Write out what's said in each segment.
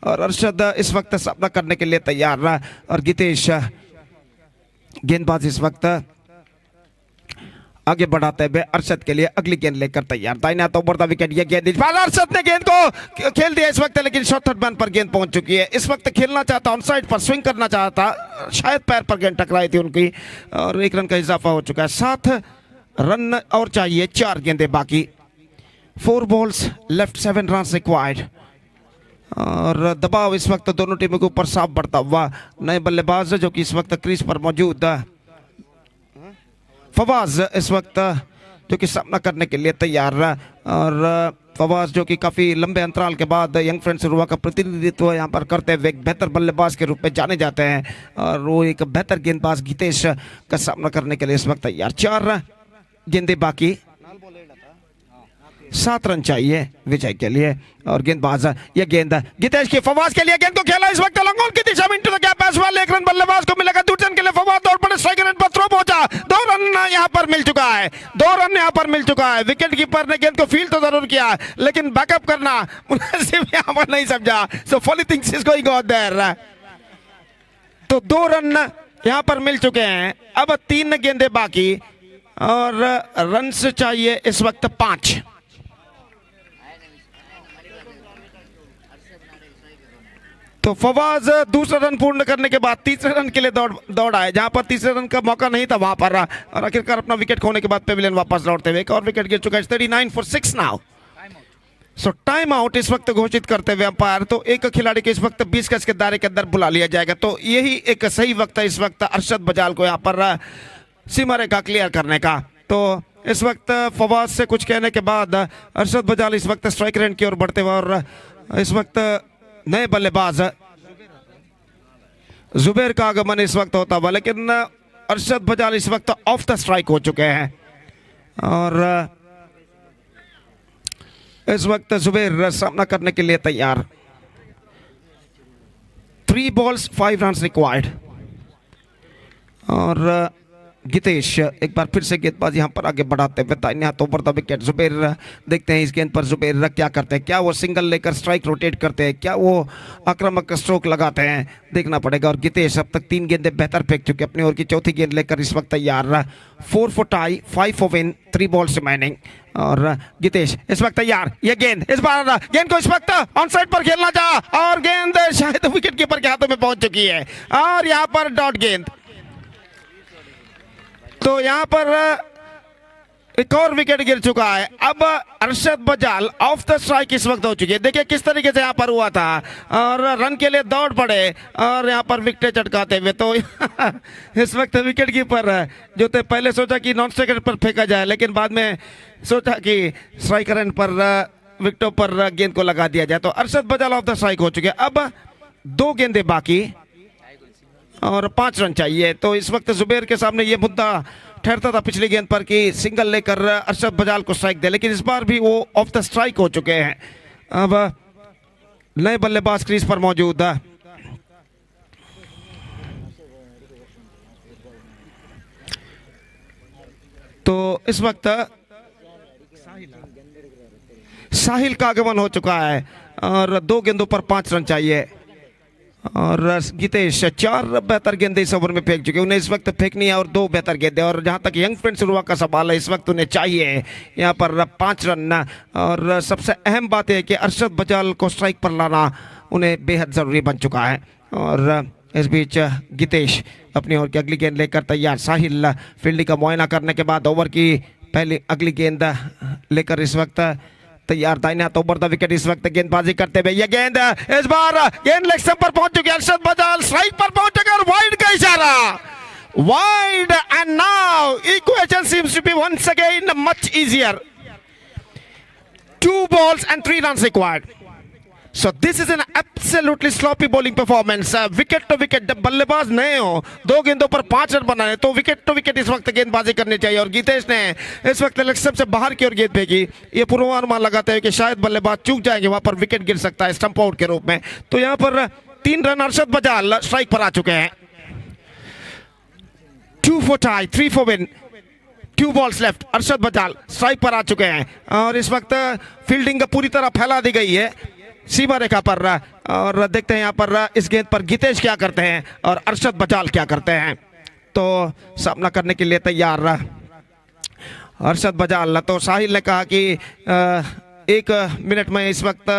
और अरशद इस वक्त सामना करने के लिए तैयार रहा और गितेश गेंदबाज इस वक्त आगे बढ़ाते हुए अरशद के लिए अगली गेंद लेकर तैयार। दाहिना तो ओवर द विकेट ये गेंद इस बार अरशद ने गेंद को खेल दिया इस वक्त, लेकिन शॉर्ट थर्ड मैन पर गेंद पहुंच चुकी है। इस वक्त खेलना चाहता, ऑन साइड पर स्विंग करना चाहता, शायद पैर पर गेंद टकराई थी उनकी और 1 रन का इजाफा हो चुका है। 7 रन और चाहिए, 4 गेंदें बाकी, 4 बॉल्स लेफ्ट, 7 रन रिक्वायर्ड और दबाव इस वक्त दोनों टीमों के ऊपर साफ बढ़ता हुआ। नए बल्लेबाज जो कि इस वक्त क्रीज पर मौजूद फवाज इस वक्त जो कि सामना करने के लिए तैयार रहा और फवाज जो कि काफ़ी लंबे अंतराल के बाद यंग फ्रेंड्स रुआ का प्रतिनिधित्व यहाँ पर करते हुए एक बेहतर बल्लेबाज के रूप में जाने जाते हैं और वो एक बेहतर गेंदबाज गितेश का सामना करने के लिए इस वक्त तैयार। 4 गेंदें बाकी, 7 रन चाहिए विजय के लिए और गेंदबाज ये गेंद गितेश की फवाज के लिए, गेंद को खेला इस वक्त लॉन्ग ऑन की दिशा में, into the gap as well. 1 run बल्लेबाज को मिलेगा, दूसरे रन के लिए फवाज दौड़ पड़े, स्ट्राइक रेट पर थ्रो पहुंचा, 2 रन यहां पर मिल चुका है, 2 रन यहां पर मिल चुका है। विकेट कीपर ने गेंद को फील्ड तो जरूर किया लेकिन बैकअप करना मुनासिब यहां पर नहीं समझा, so folly things is going on there. तो 2 रन यहां पर मिल चुके हैं, अब 3 गेंदें बाकी और रन चाहिए इस वक्त 5। तो फवाज दूसरा रन पूर्ण करने के बाद तीसरे रन के लिए दौड़ आए, जहां पर तीसरे रन का मौका नहीं था वहां पर रहा और आखिरकार अपना विकेट खोने के बाद पेविलियन वापस लौटते हुए एक और विकेट गिर चुका है। 39 for 6 now. So time out इस वक्त घोषित करते हुए अंपायर, तो एक खिलाड़ी को इस वक्त 20 गज के दायरे के अंदर बुला लिया जाएगा। तो यही एक सही वक्त है इस वक्त अरशद बजाल को यहाँ पर सीमा रेखा क्लियर करने का। तो इस वक्त फवाज से कुछ कहने के बाद अरशद बजाल इस वक्त स्ट्राइक रेंज की ओर बढ़ते हुए और इस वक्त नए बल्लेबाज जुबैर का आगमन इस वक्त होता हुआ, लेकिन अरशद बजाल इस वक्त ऑफ द स्ट्राइक हो चुके हैं और इस वक्त जुबैर सामना करने के लिए तैयार। 3 balls 5 runs रिक्वायर्ड और गितेश एक बार फिर से गेंदबाज यहां पर आगे बढ़ाते हुए दाहिने हाथ ओवर द विकेट। जुबैर देखते हैं इस गेंद पर जुबैर क्या करते हैं, क्या वो सिंगल लेकर स्ट्राइक रोटेट करते हैं, क्या वो आक्रामक स्ट्रोक लगाते हैं, देखना पड़ेगा। और गितेश अब तक 3 गेंदें बेहतर फेंक चुके, अपनी ओर की चौथी गेंद लेकर इस वक्त तैयार। 4 for tie, 5 for win, 3 balls remaining और गितेश इस वक्त तैयार। ये गेंद इस बार गेंद को इस वक्त ऑन साइड पर खेलना चाहा और गेंद शायद विकेट कीपर के हाथों में पहुंच चुकी है और यहां पर डॉट गेंद। तो यहां पर एक और विकेट गिर चुका है। अब अरशद बजाल ऑफ द स्ट्राइक इस वक्त हो चुकी है। देखिए किस तरीके से यहां पर हुआ था और रन के लिए दौड़ पड़े और यहां पर विकेट चटकाते हुए। तो इस वक्त विकेट कीपर जो थे पहले सोचा कि नॉन स्ट्राइकर पर फेंका जाए, लेकिन बाद में सोचा कि स्ट्राइकर एंड पर विकेटों पर गेंद को लगा दिया जाए। तो अरशद बजाल ऑफ द स्ट्राइक हो चुके हैं। अब 2 गेंदें बाकी और 5 रन चाहिए। तो इस वक्त जुबैर के सामने ये मुद्दा ठहरता था पिछली गेंद पर कि सिंगल लेकर अरशद बजाल को स्ट्राइक दे, लेकिन इस बार भी वो ऑफ द स्ट्राइक हो चुके हैं। अब नए बल्लेबाज क्रीज पर मौजूद है। तो इस वक्त साहिल का आगमन हो चुका है और 2 गेंदों पर 5 रन चाहिए और गितेश 4 बेहतर गेंदें इस ओवर में फेंक चुके, उन्हें इस वक्त फेंकनी है और 2 बेहतर गेंदें। और जहां तक यंग फ्रेंड्स रुआ का सवाल है, इस वक्त उन्हें चाहिए यहां पर 5 रन और सबसे अहम बात है कि अरशद बजाल को स्ट्राइक पर लाना उन्हें बेहद ज़रूरी बन चुका है। और इस बीच गितेश अपनी ओर की अगली गेंद लेकर तैयार। साहिल फील्डिंग का मुआयना करने के बाद ओवर की पहली अगली गेंद लेकर इस वक्त तैयार। दाहिने हाथ ओवर द विकेट इस वक्त गेंदबाजी करते हुए ये गेंद इस बार गेंद लेग स्टंप पर पहुंच चुकी है। अरशद बजाल स्ट्राइक पर पहुंचेगा और वाइड का इशारा, wide and now equation seems to be once again much easier. 2 balls and 3 runs required. So this is an absolutely sloppy bowling performance. Wicket to wicket, जब बल्लेबाज नए हो 2 गेंदों पर 5 रन बनाने तो विकेट टू विकेट इस वक्त गेंदबाजी करनी चाहिए। और गितेश ने इस वक्त लेग स्टंप से बाहर की ओर गेंद फेंकी, ये पूर्वानुमान लगाते हैं कि शायद बल्लेबाज चूक जाएंगे, वहां पर विकेट गिर सकता है स्टंप आउट के रूप में। तो यहां पर 3 रन अरशद बजाल स्ट्राइक पर आ चुके हैं। 2 for tie, 3 for win, 2 balls लेफ्ट। अरशद बजाल स्ट्राइक पर आ चुके हैं और इस वक्त फील्डिंग पूरी तरह फैला दी गई है। सीमा रेखा पर और देखते हैं यहाँ पर इस गेंद पर गीतेश क्या करते हैं और अरशद बजाल क्या करते हैं। तो सामना करने के लिए तैयार अरशद बजाल। तो साहिल ने कहा कि 1 मिनट में इस वक्त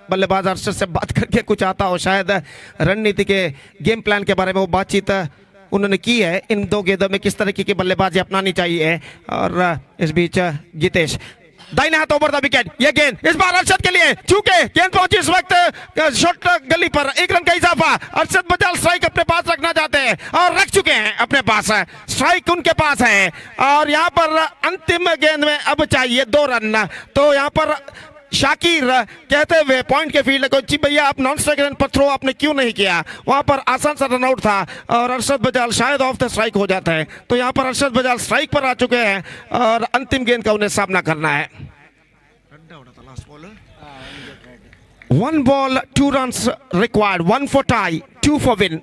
बल्लेबाज अरशद से बात करके कुछ आता हो, शायद रणनीति के गेम प्लान के बारे में वो बातचीत उन्होंने की है, इन 2 गेंदों में किस तरीके की बल्लेबाजी अपनानी चाहिए। और इस बीच गीतेश दाहिने हाथ ओवर द विकेट, ये गेंद इस बार अरशद के लिए, चूके गेंद पहुंची इस वक्त शॉट गली पर, 1 रन का इजाफा। अरशद बजाल स्ट्राइक अपने पास रखना चाहते हैं और रख चुके हैं अपने पास, स्ट्राइक उनके पास है। और यहां पर अंतिम गेंद में अब चाहिए 2 रन। तो यहां पर शाकिर कहते हुए पॉइंट के फील्ड को, जी भैया आप नॉन स्ट्राइक रन पर थ्रो आपने क्यों नहीं किया, वहां पर आसान सा रन आउट था और अरशद बजाल शायद ऑफ द स्ट्राइक हो जाता है। तो यहां पर अरशद बजाल स्ट्राइक पर आ चुके हैं और अंतिम गेंद का उन्हें सामना करना है। 1 ball 2 runs required, 1 for tie, 2 for win,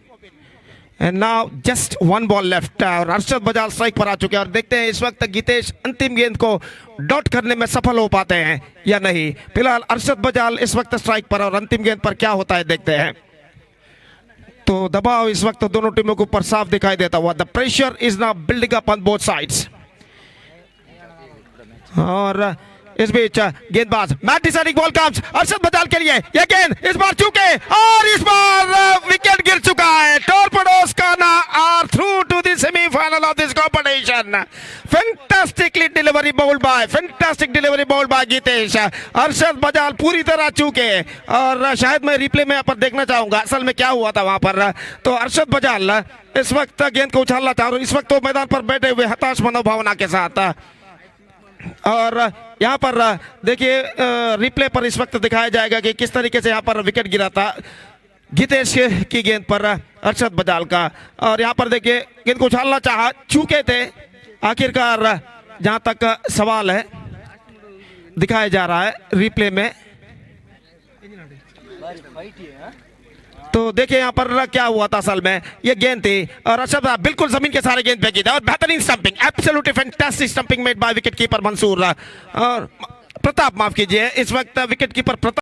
and now just 1 ball left। और अरशद बजाल स्ट्राइक पर आ चुके हैं और देखते हैं इस वक्त गीतेश अंतिम गेंद को डॉट करने में सफल हो पाते हैं या नहीं। फिलहाल अरशद बजाल इस वक्त स्ट्राइक पर और अंतिम गेंद पर क्या होता है देखते हैं। तो दबाव इस वक्त दोनों टीमों के ऊपर साफ दिखाई देता हुआ, the pressure is now building up on both sides. और इस बीच गेंदबाज match deciding ball comes Arshad Bajal के लिए, ये गेंद इस बार चूके और इस बार विकेट गिर चुका है। Torpedoes Kanha are through to the semifinal of this competition. Fantastically delivery ball by Geetesh. Arshad Bajal पूरी तरह चूके और शायद मैं रिप्ले में यहाँ पर देखना चाहूंगा असल में क्या हुआ था वहां पर। तो अरशद बजाल इस वक्त गेंद को उछालना चाह रहे, इस वक्त वो मैदान पर बैठे हुए हताश मनोभावना के साथ। और यहाँ पर देखिए रिप्ले पर इस वक्त दिखाया जाएगा कि किस तरीके से यहाँ पर विकेट गिरा था गीतेश की गेंद पर अरशद बजाल का। और यहाँ पर देखिए गेंद को उछालना चाहा, चूके थे। आखिरकार जहाँ तक सवाल है दिखाया जा रहा है रिप्ले में, तो देखिए यहाँ पर क्या हुआ था। असल में ये गेंद थी और अरशद बिल्कुल जमीन के सारे गेंद फेंकी थी और बेहतरीन stumping, absolutely fantastic stumping made by wicket keeper Mansoor और प्रताप, माफ कीजिए इस वक्त विकेट कीपर प्रताप